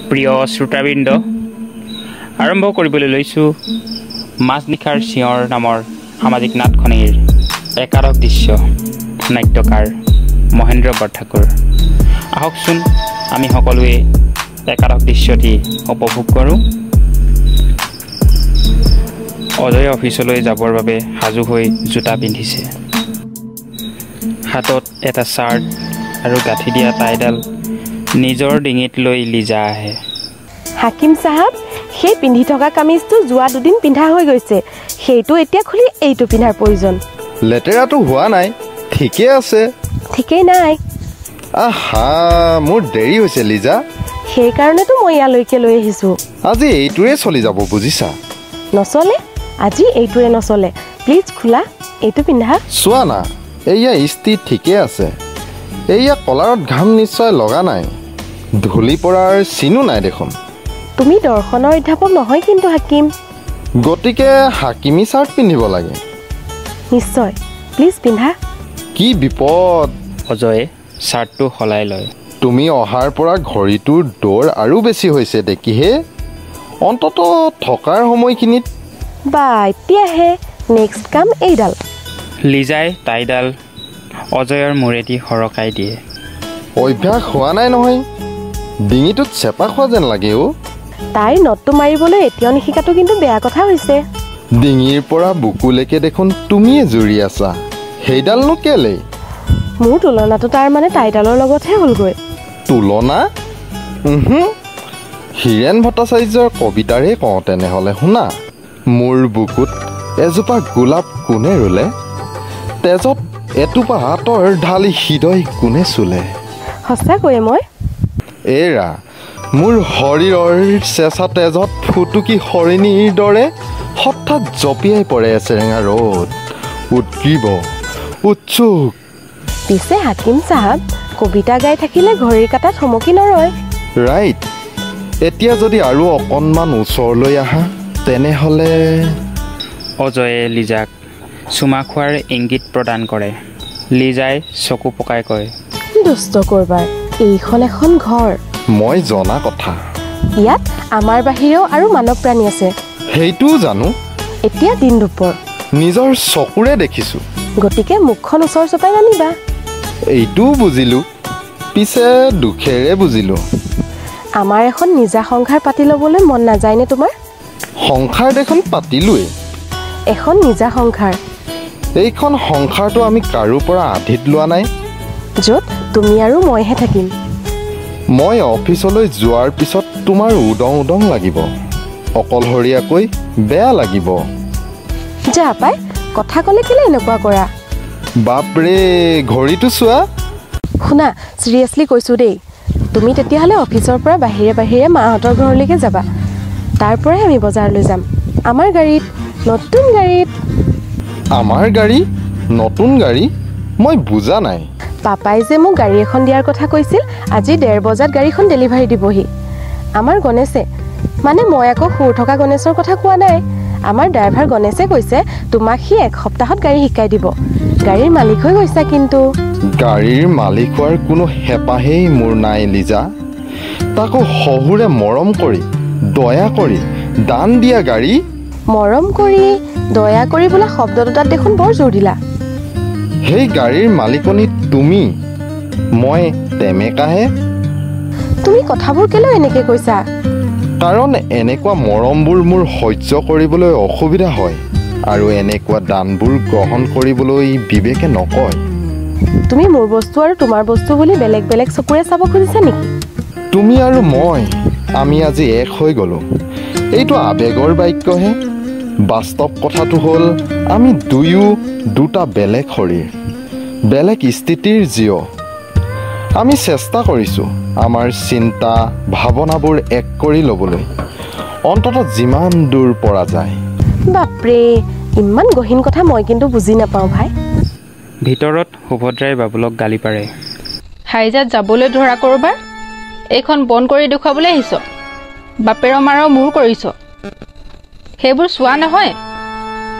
প্ৰিয় শ্ৰোতাবৃন্দ, আৰম্ভ কৰিবলৈ লৈছোঁ মাজনিশাৰ চিঞৰ নামৰ সামাজিক নাটখনিৰ একাদশ দৃশ্য। নাট্যকাৰ মহেন্দ্ৰ বৰঠাকুৰ। আহকচোন আমি সকলোৱে একাদশ দৃশ্যটি উপভোগ কৰোঁ। অজয় অফিচলৈ যাবৰ বাবে সাজু হৈ জোতা পিন্ধিছে। হাতত এটা চাৰ্ট আৰু গাঁঠি দিয়া টাইডাল নিজৰ ডিঙিত লৈ লিজা আহে। হাকিম চাহাব, সেই পিন্ধি থকা কামিজটো যোৱা দুদিন পিন্ধা হৈ গৈছে, সেইটো এতিয়া খুলি এইটো পিন্ধাৰ প্ৰয়োজন। লেতেৰাটো হোৱা নাই, ঠিকেই আছে। ঠিকেই নাই। আহা, মোৰ দেৰি হৈছে লিজা। সেইকাৰণেতো মই ইয়ালৈকে লৈ আহিছোঁ। আজি এইটোৰে চলি যাব বুজিছা। নচলে, আজি এইটোৰে নচলে। প্লিজ খোলা, এইটো পিন্ধা। চোৱা না, এয়া ইস্ত্ৰি ঠিকেই আছে। এয়া কলাৰত ঘাম নিশ্চয় লগা নাই, ধূলি পৰাৰ চিনো নাই দেখোন। তুমি দৰ্শনৰ অধ্যাপক নহয় কিন্তু হাকিম। গতিকে হাকিমি চাৰ্ট পিন্ধিব লাগে। নিশ্চয়, প্লিজ পিন্ধা। কি বিপদ। অজয়ে চাৰ্টটো সলাই লয়। তুমি অহাৰ পৰা ঘড়ীটোৰ দৌৰ আৰু বেছি হৈছে দেখিহে। অন্তত থকাৰ সময়খিনিত বা এতিয়াহে নেক্সট কাম এইডাল। লিজাই টাইডাল অজয়ৰ মূৰেদি সৰকাই দিয়ে। অভ্যাস হোৱা নাই নহয়, ডিঙিটোত চেপা খোৱা যেন লাগে অ'। তাইৰ নটটো মাৰিবলৈ এতিয়াও নিশিকাটো কিন্তু বেয়া কথা হৈছে। ডিঙিৰ পৰা বুকুলৈকে দেখোন তুমিয়ে জুৰি আছা, সেইডালনো কেলেই? মোৰ তুলনাটো তাৰ মানে টাইডালৰ লগতহে হ'লগৈ। তুলনা? হীৰেণ ভট্টাচাৰ্যৰ কবিতাৰে কওঁ তেনেহ'লে শুনা। মোৰ বুকুত এজোপা গোলাপ কোনে ৰুলে, তেজত এটোপা আঁতৰ ঢালি হৃদয় কোনে চুলে। সঁচাকৈয়ে মই এৰা মোৰ শৰীৰৰ চেঁচা তেজত ফুটুকি সৰিণীৰ দৰে হঠাৎ জঁপিয়াই পৰে চেৰেঙা ৰ'দ, উৎগ্ৰীব উৎসুক। পিছে হাকিম চাহাব, কবিতা গাই থাকিলে ঘড়ীৰ কাটাত থমকি নৰয়। ৰাইট। এতিয়া যদি আৰু অকণমান ওচৰলৈ আহা তেনেহ'লে। অজয়ে লিজাক চুমা খোৱাৰ ইংগিত প্ৰদান কৰে। লিজাই চকু পকাই কয়, দুষ্ট কৰবাৰ, এইখন এখন ঘৰ। মই জনা কথা। ইয়াত আমাৰ বাহিৰেও আৰু মানৱ প্ৰাণী আছে। সেইটোও জানো। এতিয়া দিন দুপৰ, নিজৰ চকুৰে দেখিছোঁ। গতিকে মুখখন ওচৰ চপাই নানিবা। এইটোও বুজিলোঁ, পিছে দুখেৰে বুজিলোঁ। আমাৰ এখন নিজা সংসাৰ পাতি ল'বলৈ মন নাযায়নে তোমাৰ? সংসাৰ দেখোন পাতিলোৱেই। এখন নিজা সংসাৰ। এইখন সংসাৰটো আমি কাৰো পৰা আধিত লোৱা নাই, য'ত তুমি আৰু মইহে থাকিম। মই অফিচলৈ যোৱাৰ পিছত তোমাৰ উদং উদং লাগিব, অকলশৰীয়াকৈ বেয়া লাগিব। যা পাই, কথা ক'লে কেলে এনেকুৱা কৰা? বাপৰে, ঘড়ীটো চোৱা। শুনা, চিৰিয়াছলি কৈছোঁ দেই, তুমি তেতিয়াহ'লে অফিচৰ পৰা বাহিৰে বাহিৰে মাহঁতৰ ঘৰলৈকে যাবা। তাৰ পৰাই আমি বজাৰলৈ যাম, আমাৰ গাড়ীত, নতুন গাড়ীত। আমাৰ গাড়ী? নতুন গাড়ী? মই বুজা নাই। পাপাই যে মোক গাড়ী এখন দিয়াৰ কথা কৈছিল, আজি 1:30 বজাত গাড়ীখন ডেলিভাৰী দিবহি। আমাৰ গণেশে, মানে মই আকৌ সুৰ থকা গণেশৰ কথা কোৱা নাই। আমাৰ ড্ৰাইভাৰ গণেশে কৈছে তোমাক সি 1 সপ্তাহত গাড়ী শিকাই দিব। গাড়ীৰ মালিক হৈ গৈছা কিন্তু। গাড়ীৰ মালিক হোৱাৰ কোনো হেঁপাহেই মোৰ নাই লিজা। তাকো শহুৰে মৰম কৰি, দয়া কৰি দান দিয়া গাড়ী। মৰম কৰি, দয়া কৰি বোলা শব্দ দুটাত দেখোন বৰ জোৰ দিলা। সেই গাড়ীৰ মালিকনী তুমি, মই তেমেকাহে। তুমি কথাবোৰ কেলৈ এনেকৈ কৈছা? কাৰণ এনেকুৱা মৰমবোৰ মোৰ সহ্য কৰিবলৈ অসুবিধা হয়, আৰু এনেকুৱা দানবোৰ গ্ৰহণ কৰিবলৈ বিবেকে নকয়। তুমি মোৰ বস্তু আৰু তোমাৰ বস্তু বুলি বেলেগ বেলেগ চকুৰে চাব খুজিছা নেকি? তুমি আৰু মই, আমি আজি এক হৈ গ'লোঁ। এইটো আৱেগৰ বাক্যহে। বাস্তৱ কথাটো হ'ল আমি দুয়ো দুটা বেলেগ শৰীৰ, বেলেগ স্থিতিৰ জীৱ। আমি চেষ্টা কৰিছোঁ আমাৰ চিন্তা ভাৱনাবোৰ এক কৰি ল'বলৈ, অন্ততঃ যিমান দূৰ পৰা যায়। বাপৰে, ইমান গহীন কথা মই কিন্তু বুজি নাপাওঁ ভাই। ভিতৰত সুভদ্ৰাই বাবুলক গালি পাৰে। হাইজাত যাবলৈ ধৰা কৰবাৰ, এইখন বন্ধ কৰি দেখুৱাবলৈ আহিছ। বাপেৰ মাৰৰ মূৰ কৰিছ, সেইবোৰ চোৱা নহয়।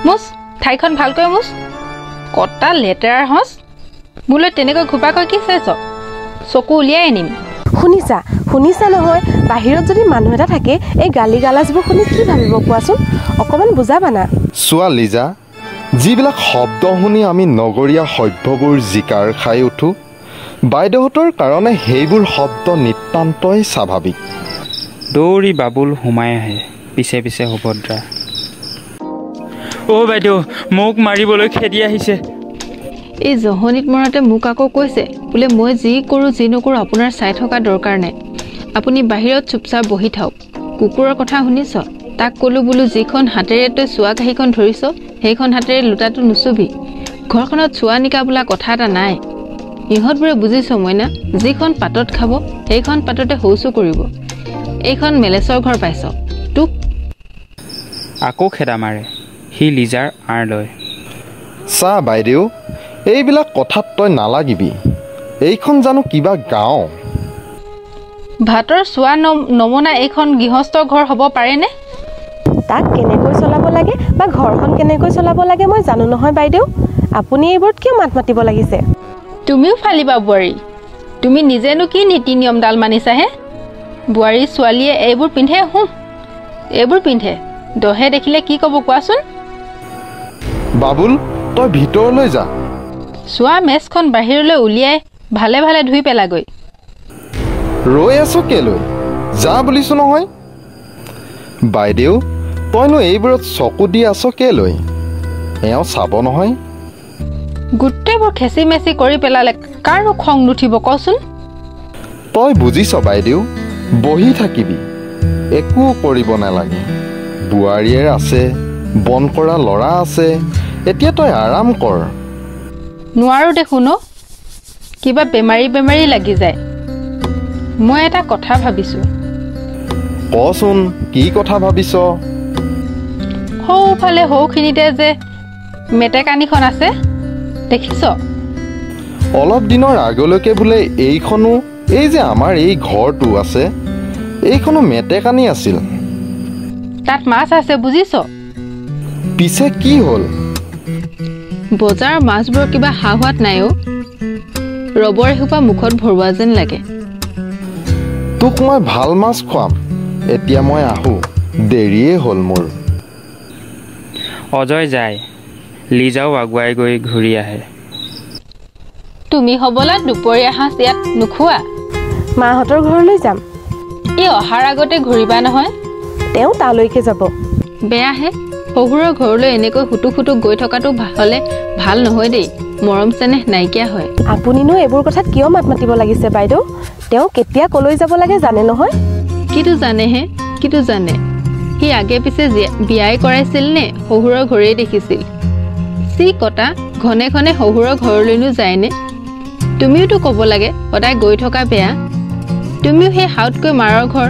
মুচ, ঠাইখন ভালকৈ মুচ। কটা লেতেৰাৰ হচ, মোলৈ তেনেকৈ ঘোপাকৈ কি চাইছ? চকু উলিয়াই আনিম। শুনিছা নহয় বাহিৰত যদি মানুহ এটা থাকে এই গালি গালাজবোৰ শুনি কি ভাবিব কোৱাচোন অকণমান বুজাবা না চোৱা লিজা যিবিলাক শব্দ শুনি আমি নগৰীয়া সভ্যবোৰ জিকাৰ খাই উঠো বাইদেউহঁতৰ কাৰণে সেইবোৰ শব্দ নিতান্তই স্বাভাৱিক দৌৰি বাবুল সোমাই আহে পিছে পিছে সুভদ্ৰা অ' বাইদেউ মোক মাৰিবলৈ খেদি আহিছে এই জহনিত মৰাতে মোক আকৌ কৈছে বোলে মই যি কৰোঁ যি নকৰোঁ আপোনাৰ চাই থকা দৰকাৰ নাই আপুনি বাহিৰত চুপচাপ বহি থাকক কুকুৰৰ কথা শুনিছ তাক ক'লোঁ বোলো যিখন হাতেৰে তই চোৱা কাঁহীখন ধৰিছ সেইখন হাতেৰে লোটাটো নুচুবি ঘৰখনত চোৱা নিকা বোলা কথা এটা নাই ইহঁতবোৰে বুজিছ মইনা যিখন পাতত খাব সেইখন পাততে শৌচো কৰিব এইখন মেলেচৰ ঘৰ পাইছ তোক আকৌ খেদা মাৰে সি লিজাৰ আঁৰ লয় চা বাইদেউ এইবিলাক কথাত তই নালাগিবি এইখন জানো কিবা গাঁও ভাতৰ চোৱা নমনা এইখন গৃহস্থ ঘৰ হ'ব পাৰেনে তাক কেনেকৈ চলাব লাগে বা ঘৰখন কেনেকৈ চলাব লাগে মই জানো নহয় বাইদেউ আপুনি এইবোৰত কিয় মাত মাতিব লাগিছে তুমিও ফালিবা বোৱাৰী তুমি নিজেনো কি নীতি নিয়মডাল মানিছাহে বোৱাৰী ছোৱালীয়ে এইবোৰ পিন্ধে এইবোৰ পিন্ধে দহে দেখিলে কি ক'ব কোৱাচোন বাবুল তই ভিতৰলৈ যা চোৱা মেচখন বাহিৰলৈ উলিয়াই ভালে ভালে ধুই পেলাগৈ ৰৈ আছ কেলৈ যা বুলিছো নহয় বাইদেউ তইনো এইবোৰত চকু দি আছ কেলৈ এওঁ চাব নহয় গোটেইবোৰ খেচি মেচি কৰি পেলালে কাৰো খং নুঠিব কচোন তই বুজিছ বাইদেউ বহি থাকিবি একো কৰিব নালাগে বোৱাৰীয়ে আছে বন কৰা ল'ৰা আছে এতিয়া তই আৰাম কৰ নোৱাৰো দেখোন কিবা বেমাৰী লাগি যায় মই এটা কথা ভাবিছোঁ কচোন কি কথা ভাবিছ সৌফালে সৌখিনিতে যে মেটেকানিখন আছে দেখিছ অলপ দিনৰ আগলৈকে বোলে এইখনো এই যে আমাৰ এই ঘৰটো আছে এইখনো মেটেকানি আছিল তাত মাছ আছে বুজিছ পিছে কি হ'ল বজাৰৰ মাছবোৰ কিবা সোৱাদ নাই ৰবৰ এসোপা মুখত ভৰোৱা যেন লাগে তোক মই ভাল মাছ খুৱাম এতিয়া মই আহোঁ দেৰিয়ে হ'ল মোৰ অজয় যায় লিজাও আগুৱাই গৈ ঘূৰি আহে তুমি হ'বলা দুপৰীয়া সাঁজ ইয়াত নোখোৱা মাহঁতৰ ঘৰলৈ যাম এই অহাৰ আগতে ঘূৰিবা নহয় তেওঁ তালৈকে যাব বেয়াহে শহুৰৰ ঘৰলৈ এনেকৈ হুটুক গৈ থকাটো হ'লে ভাল নহয় দেই মৰম চেনেহ নাইকিয়া হয় আপুনিনো এইবোৰ কথাত কিয় মাত মাতিব লাগিছে বাইদেউ তেওঁ কেতিয়া কলৈ যাব লাগে জানে নহয় কিটো জানে সি আগে পিছে বিয়াই কৰাইছিল নে শহুৰৰ ঘৰেই দেখিছিল চি কটা ঘনে ঘনে শহুৰৰ ঘৰলৈনো যায়নে তুমিওতো ক'ব লাগে সদায় গৈ থকা বেয়া তুমিও সেই হাউতকৈ মাৰৰ ঘৰ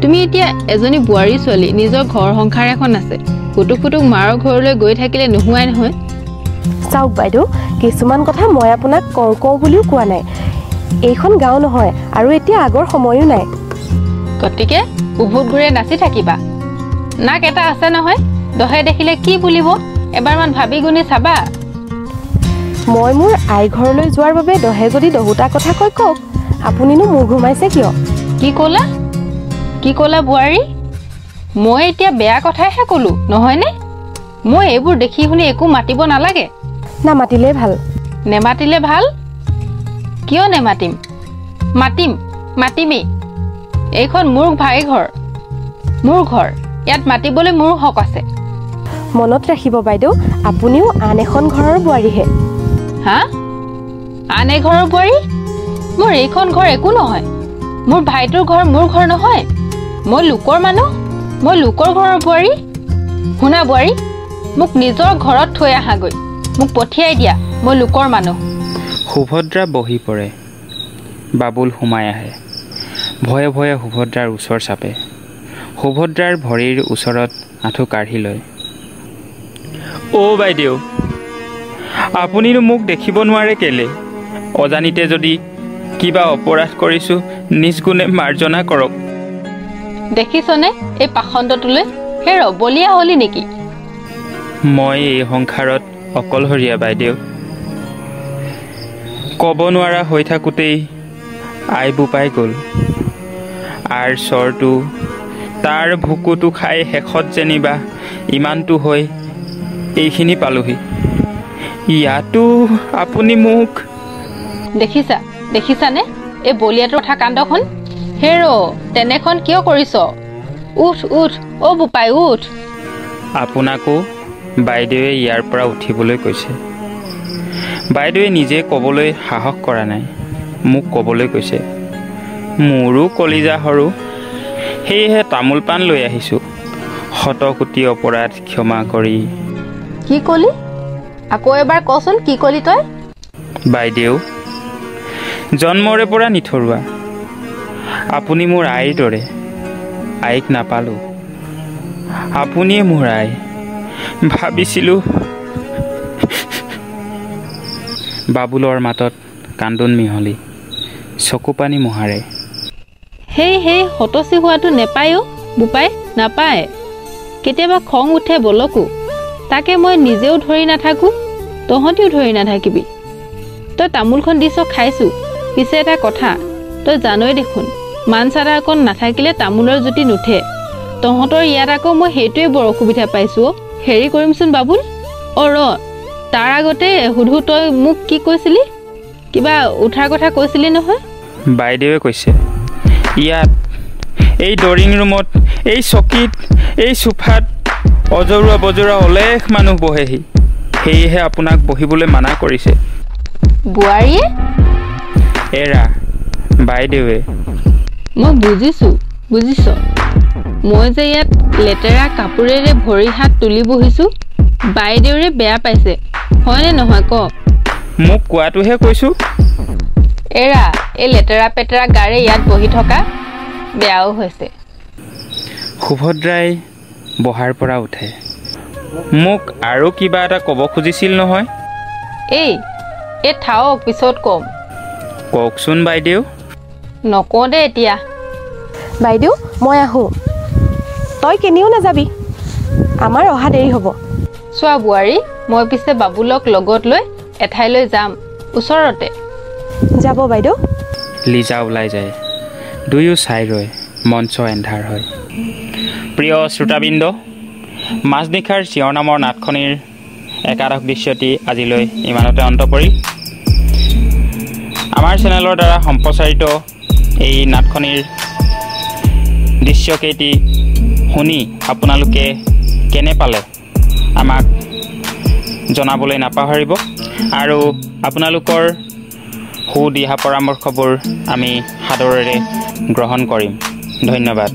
তুমি এতিয়া এজনী বোৱাৰী ছোৱালী নিজৰ ঘৰ সংসাৰ এখন আছে ফুটুক মাৰৰ ঘৰলৈ গৈ থাকিলে নোহোৱাই নহয় চাওক বাইদেউ কিছুমান কথা মই আপোনাক কওঁ বুলিও কোৱা নাই এইখন গাঁও নহয় আৰু এতিয়া আগৰ সময়ো নাই গতিকে উভুত ঘূৰে নাচি থাকিবা নাক এটা আছে নহয় দহে দেখিলে কি বুলিব এবাৰমান ভাবি গুণি চাবা মই মোৰ আই ঘৰলৈ যোৱাৰ বাবে দহে যদি দহুতা কথা কৈ কওক আপুনিনো মোৰ ঘুমাইছে কিয় কি ক'লা বোৱাৰী মই এতিয়া বেয়া কথাইহে ক'লোঁ নহয়নে মই এইবোৰ দেখি শুনি একো মাতিব নালাগে নামাতিলেই ভাল নেমাতিলে ভাল কিয় নেমাতিম মাতিমেই এইখন মোৰ ভাই ঘৰ মোৰ ঘৰ ইয়াত মাতিবলৈ মোৰ হক আছে মনত ৰাখিব বাইদেউ আপুনিও আন এখন ঘৰৰ বোৱাৰীহে হা আন এঘৰৰ বোৱাৰী মোৰ এইখন ঘৰ একো নহয় মোৰ ভাইটোৰ ঘৰ মোৰ ঘৰ নহয় মই লোকৰ মানুহ মই লোকৰ ঘৰৰ বোৱাৰী শুনা বোৱাৰী মোক নিজৰ ঘৰত থৈ আহাগৈ মোক পঠিয়াই দিয়া মই লোকৰ মানুহ সুভদ্ৰা বহি পৰে বাবুল সোমাই আহে ভয়ে ভয়ে সুভদ্ৰাৰ ওচৰ চাপে সুভদ্ৰাৰ ভৰিৰ ওচৰত আঁঠু কাঢ়ি লয় অ' বাইদেউ আপুনিনো মোক দেখিব নোৱাৰে কেলে অজানিতে যদি কিবা অপৰাধ কৰিছোঁ নিজ গুণে মাৰ্জনা কৰক দেখিছনে এই পাখণ্ডটোলৈ সেই ৰবলীয়া হলি নেকি মই এই সংসাৰত অকলশৰীয়া বাইদেউ ক'ব নোৱাৰা হৈ থাকোঁতেই আই বোপাই গ'ল। আৰ চৰটো তাৰ ভুকুটো খাই শেষত যেনিবা ইমানটো হৈ এইখিনি পালোহি। ইয়াতো আপুনি মোক দেখিছানে এই বলিয়াটোৰ কথা কাণ্ডখন? হেৰ তেনেখন কিয় কৰিছ? উঠ অ বোপাই উঠ। আপোনাকো বাইদেৱে ইয়াৰ পৰা উঠিবলৈ কৈছে। বাইদেৱে নিজে ক'বলৈ সাহস কৰা নাই, মোক ক'বলৈ কৈছে। মোৰো কলিজা সৰু, সেয়েহে তামোল পাণ লৈ আহিছোঁ। শতকোটি অপৰাধ ক্ষমা কৰি। কি কলি? আকৌ এবাৰ কচোন, কি কলি তই? বাইদেউ, জন্মৰে পৰা নিথৰুৱা। আপুনি মোৰ আইৰ দৰে। আইক নাপালোঁ, আপুনিয়ে মোৰ আই। ভাবিছিলোঁ। বাবুলৰ মাতত কান্দোন মিহলি, চকু পানী মোহাৰে। সেই হতচি হোৱাটো নেপায় অ' বোপাই, নাপায়। কেতিয়াবা খং উঠে বলকো, তাকে মই নিজেও ধৰি নাথাকোঁ, তহঁতিও ধৰি নাথাকিবি। তই তামোলখন দিছ খাইছোঁ, পিছে এটা কথা তই জানই দেখোন, মান চাদা অকণ নাথাকিলে তামোলৰ জুতি নুঠে। তহঁতৰ ইয়াত আকৌ মই সেইটোৱে বৰ অসুবিধা পাইছোঁ। হেৰি কৰিমচোন বাবুল, তাৰ আগতে সুধো, তই মোক কি কৈছিলি? কিবা উঠাৰ কথা কৈছিলি নহয়? বাইদেৱে কৈছে, ইয়াত এই ড্ৰয়িং ৰুমত, এই চকীত, এই চোফাত অজৰুৱা বজৰুৱা অলেখ মানুহ বহেহি, সেয়েহে আপোনাক বহিবলৈ মানা কৰিছে। বোৱাৰীয়ে? এৰা বাইদেৱে। মই বুজিছ। মই যে ইয়াত লেতেৰা কাপোৰেৰে ভৰি হাত তুলি বহিছোঁ, বাইদেউৰে বেয়া পাইছে, হয়নে নহয় ক? মোক কোৱাটোহে কৈছোঁ। এৰা এই লেতেৰা পেতেৰা গাৰে ইয়াত বহি থকা, বেয়াও হৈছে। সুভদ্ৰাই বহাৰ পৰা উঠে। মোক আৰু কিবা এটা ক'ব খুজিছিল নহয়। এই থাওক, পিছত ক'ম। কওকচোন বাইদেউ। নকওঁ দে এতিয়া। বাইদেউ মই আহোঁ, তই কেনিও নাযাবি, আমাৰ অহা দেৰি হ'ব। চোৱা বোৱাৰী, মই পিছে বাবুলক লগত লৈ এঠাইলৈ যাম, ওচৰতে। যাব বাইদেউ। লিজা ওলাই যায়, দুয়ো চাই ৰয়। মঞ্চ এন্ধাৰ হয়। প্ৰিয় শ্ৰোতাবৃন্দ, মাজনিশাৰ চিঞৰ নামৰ নাটখনিৰ একাদশ দৃশ্যটি আজিলৈ ইমানতে অন্ত পৰিল। আমাৰ চেনেলৰ দ্বাৰা সম্প্ৰচাৰিত এই নাটখনিৰ দৃশ্যকেইটি শুনি আপোনালোকে কেনে পালে আমাক জনাবলৈ নাপাহৰিব, আৰু আপোনালোকৰ সুদিহা পৰামৰ্শবোৰ আমি সাদৰেৰে গ্ৰহণ কৰিম। ধন্যবাদ।